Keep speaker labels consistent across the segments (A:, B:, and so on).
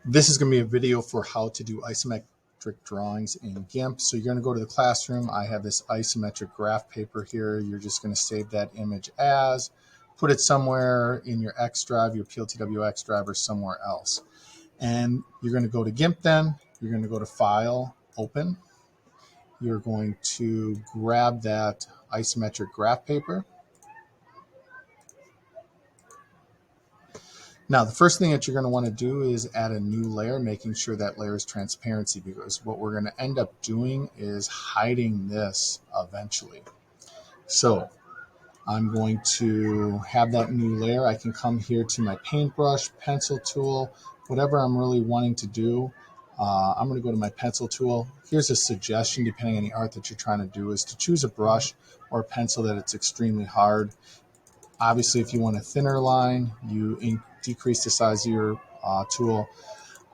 A: This is going to be a video for how to do isometric drawings in GIMP. So you're going to go to the classroom. I have this isometric graph paper here. You're just going to save that image as, put it somewhere in your X drive, your PLTW X drive, or somewhere else. And you're going to go to GIMP then. You're going to go to File, Open. You're going to grab that isometric graph paper. Now, the first thing that you're going to want to do is add a new layer, making sure that layer is transparency, because what we're going to end up doing is hiding this eventually. So I'm going to have that new layer. I can come here to my paintbrush, pencil tool, whatever I'm really wanting to do. I'm going to go to my pencil tool. Here's a suggestion, depending on the art that you're trying to do, is to choose a brush or a pencil that it's extremely hard. Obviously, if you want a thinner line, you decrease the size of your tool.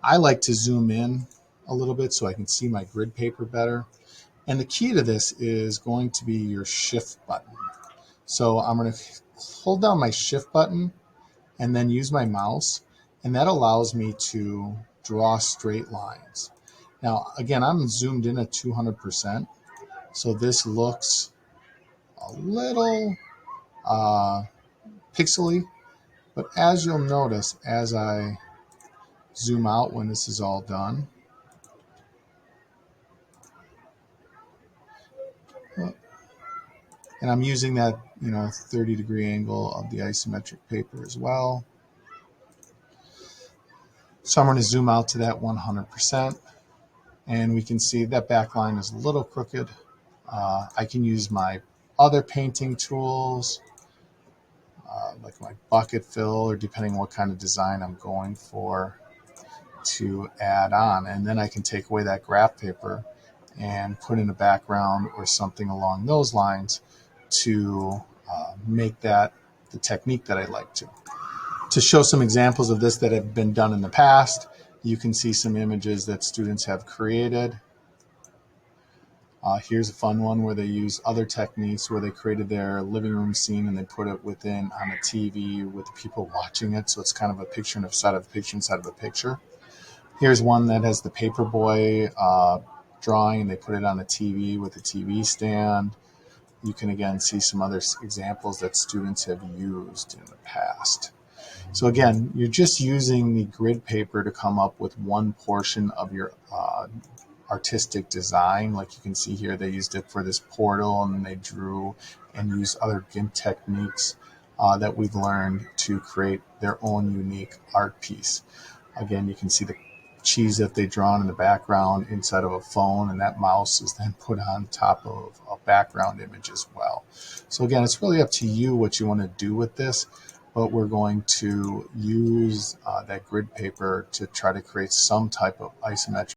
A: I like to zoom in a little bit so I can see my grid paper better. And the key to this is going to be your shift button. So I'm going to hold down my shift button and then use my mouse, and that allows me to draw straight lines. Now, again, I'm zoomed in at 200%, so this looks a little pixely, but as you'll notice, as I zoom out when this is all done, and I'm using that 30-degree angle of the isometric paper as well. So I'm going to zoom out to that 100%, and we can see that back line is a little crooked. I can use my other painting tools, like my bucket fill, or depending on what kind of design I'm going for, to add on. And then I can take away that graph paper and put in a background or something along those lines to make that the technique that I like to. To show some examples of this that have been done in the past, you can see some images that students have created. Here's a fun one where they use other techniques, where they created their living room scene and they put it within on a TV with the people watching it. So it's kind of a picture inside of a picture inside of a picture. Here's one that has the paperboy drawing, and they put it on a TV with a TV stand. You can again see some other examples that students have used in the past. So again, you're just using the grid paper to come up with one portion of your artistic design. Like you can see here, they used it for this portal, and they drew and used other GIMP techniques that we've learned to create their own unique art piece. Again, you can see the cheese that they've drawn in the background inside of a phone, and that mouse is then put on top of a background image as well. So again, it's really up to you what you want to do with this, but we're going to use that grid paper to try to create some type of isometric